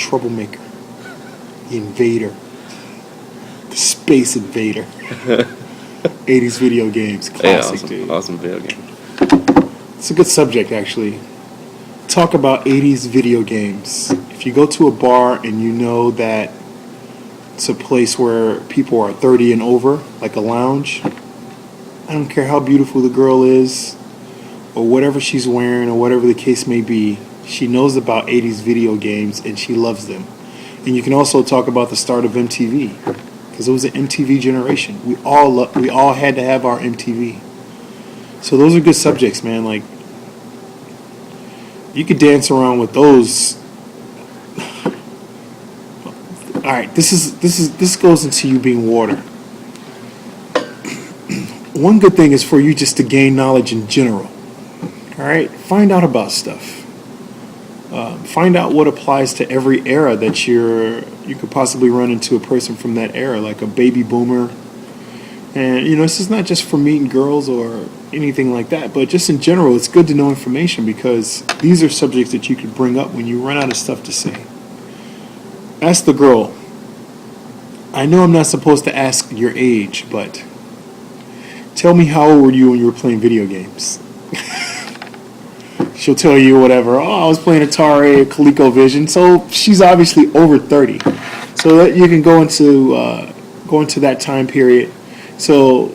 troublemaker, the invader, the space invader. 80s video games, classic, dude. Awesome video game. It's a good subject, actually. Talk about 80s video games. If you go to a bar and you know that it's a place where people are 30 and over, like a lounge, I don't care how beautiful the girl is or whatever she's wearing or whatever the case may be, she knows about 80s video games and she loves them. And you can also talk about the start of MTV, because it was an MTV generation. We all had to have our MTV. So those are good subjects, man. Like, you could dance around with those. All right, this goes into you being water. One good thing is for you just to gain knowledge in general. All right, find out about stuff. Find out what applies to every era that you could possibly run into a person from that era, like a baby boomer. And, this is not just for meeting girls or anything like that, but just in general, it's good to know information because these are subjects that you could bring up when you run out of stuff to say. Ask the girl. I know I'm not supposed to ask your age, but tell me how old were you when you were playing video games? She'll tell you whatever. Oh, I was playing Atari, ColecoVision. So she's obviously over 30. So that you can go into that time period. So,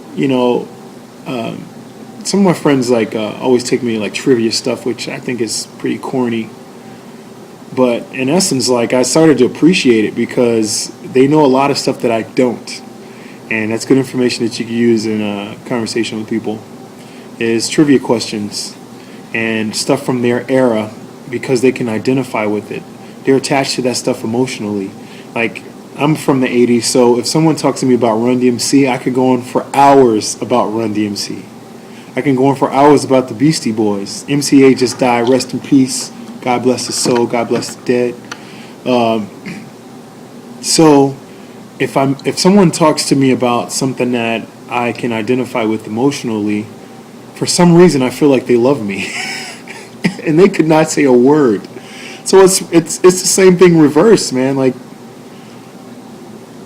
some of my friends always take me like trivia stuff, which I think is pretty corny. But in essence, I started to appreciate it because they know a lot of stuff that I don't. And that's good information that you can use in a conversation with people. Is trivia questions and stuff from their era because they can identify with it. They're attached to that stuff emotionally. Like, I'm from the 80s, so if someone talks to me about Run DMC, I could go on for hours about Run DMC. I can go on for hours about the Beastie Boys. MCA just died, rest in peace. God bless his soul, God bless the dead. So if someone talks to me about something that I can identify with emotionally, for some reason I feel like they love me. And they could not say a word. So it's the same thing reversed, man. Like,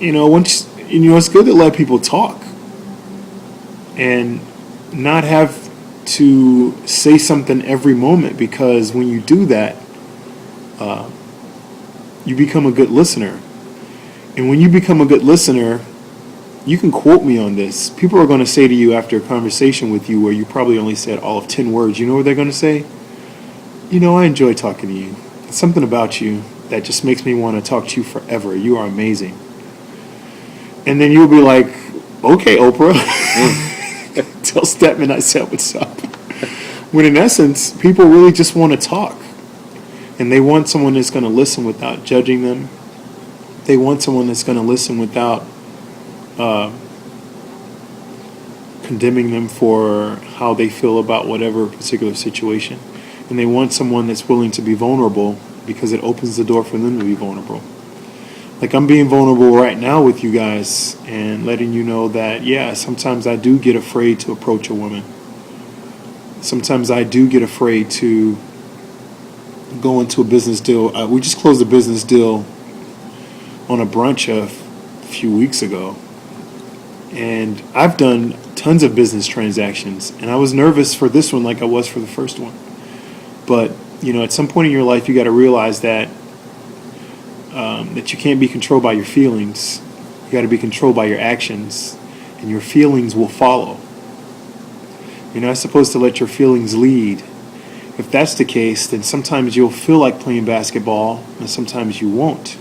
it's good to let people talk and not have to say something every moment, because when you do that, you become a good listener. And when you become a good listener, you can quote me on this. People are going to say to you after a conversation with you where you probably only said all of 10 words, you know what they're going to say? I enjoy talking to you. It's something about you that just makes me want to talk to you forever. You are amazing. And then you'll be like, okay, Oprah. Tell Stepman I said what's up. When in essence, people really just want to talk. And they want someone that's going to listen without judging them. They want someone that's going to listen without condemning them for how they feel about whatever particular situation. And they want someone that's willing to be vulnerable because it opens the door for them to be vulnerable. Like, I'm being vulnerable right now with you guys and letting you know that, yeah, sometimes I do get afraid to approach a woman. Sometimes I do get afraid to go into a business deal. We just closed a business deal on a brunch a few weeks ago. And I've done tons of business transactions. And I was nervous for this one like I was for the first one. But, at some point in your life, you got to realize that that you can't be controlled by your feelings. You got to be controlled by your actions, and your feelings will follow. You're not supposed to let your feelings lead. If that's the case, then sometimes you'll feel like playing basketball, and sometimes you won't.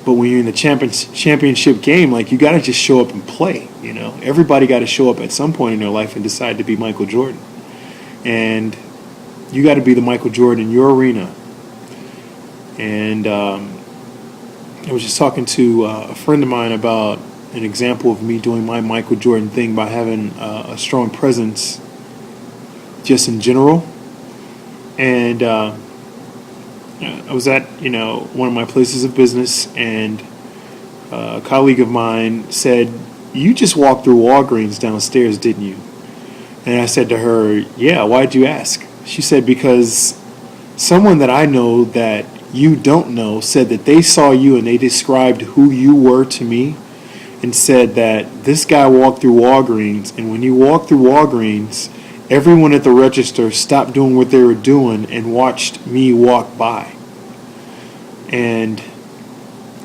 But when you're in the championship game, you got to just show up and play. Everybody got to show up at some point in their life and decide to be Michael Jordan, and you got to be the Michael Jordan in your arena. And I was just talking to a friend of mine about an example of me doing my Michael Jordan thing by having a strong presence just in general. And I was at, one of my places of business, and a colleague of mine said, "You just walked through Walgreens downstairs, didn't you?" And I said to her, "Yeah, why'd you ask?" She said, "Because someone that I know that you don't know said that they saw you and they described who you were to me and said that this guy walked through Walgreens, and when you walked through Walgreens, everyone at the register stopped doing what they were doing and watched me walk by. And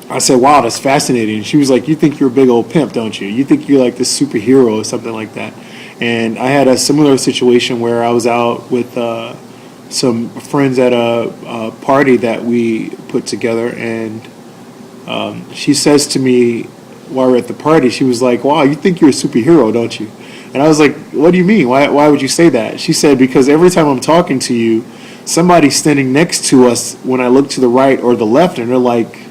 I said, wow, that's fascinating. And she was like, you think you're a big old pimp, don't you? You think you're like this superhero or something like that. And I had a similar situation where I was out with some friends at a party that we put together, and she says to me while we're at the party, she was like, wow, you think you're a superhero, don't you? And I was like, what do you mean? Why would you say that? She said, because every time I'm talking to you, somebody's standing next to us when I look to the right or the left, and they're like,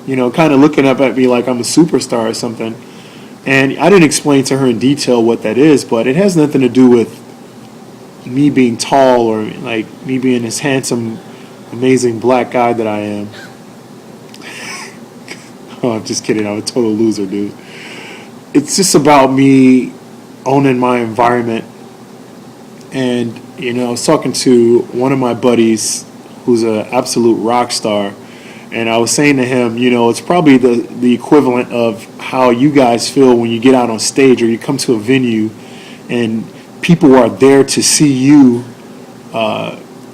you know, kind of looking up at me like I'm a superstar or something. And I didn't explain to her in detail what that is, but it has nothing to do with me being tall or like me being this handsome, amazing black guy that I am. Oh, I'm just kidding. I'm a total loser, dude. It's just about me owning my environment. And, you know, I was talking to one of my buddies who's an absolute rock star. And I was saying to him, you know, it's probably the equivalent of how you guys feel when you get out on stage or you come to a venue and people are there to see you.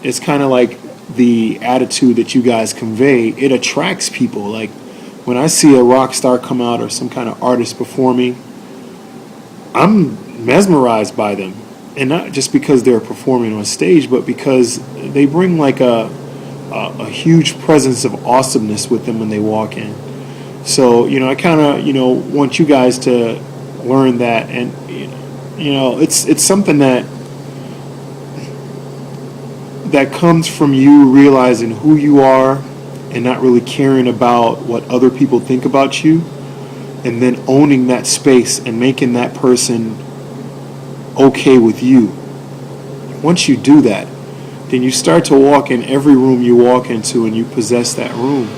It's kind of like the attitude that you guys convey. It attracts people. Like when I see a rock star come out or some kind of artist performing, I'm mesmerized by them. And not just because they're performing on stage, but because they bring like a huge presence of awesomeness with them when they walk in. So, you know, I kind of, you know, want you guys to learn that. And, you know, it's something that comes from you realizing who you are and not really caring about what other people think about you, and then owning that space and making that person okay with you. Once you do that, then you start to walk in every room you walk into and you possess that room.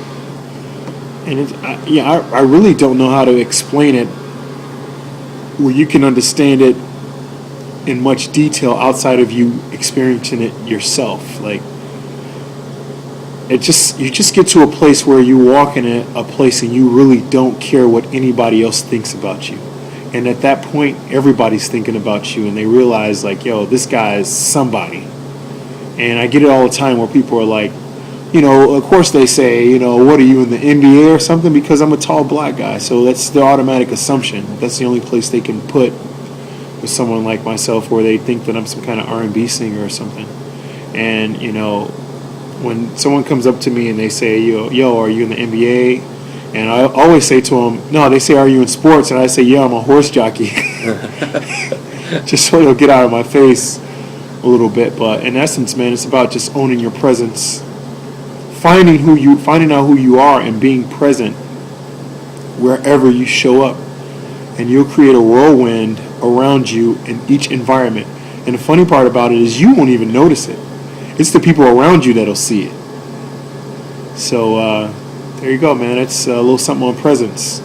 And I really don't know how to explain it where you can understand it in much detail outside of you experiencing it yourself. Like you just get to a place where you walk in a place and you really don't care what anybody else thinks about you. And at that point, everybody's thinking about you, and they realize like, yo, this guy is somebody. And I get it all the time where people are like, you know, of course they say, you know, what are you in the NBA or something? Because I'm a tall black guy. So that's the automatic assumption. That's the only place they can put with someone like myself where they think that I'm some kind of R&B singer or something. And, you know, when someone comes up to me and they say, yo, are you in the NBA? And I always say to them, no, they say, are you in sports? And I say, yeah, I'm a horse jockey. Just so they'll get out of my face a little bit. But in essence, man, it's about just owning your presence, finding out who you are and being present wherever you show up. And you'll create a whirlwind around you in each environment. And the funny part about it is you won't even notice it. It's the people around you that'll see it. So there you go, man. It's a little something on presence.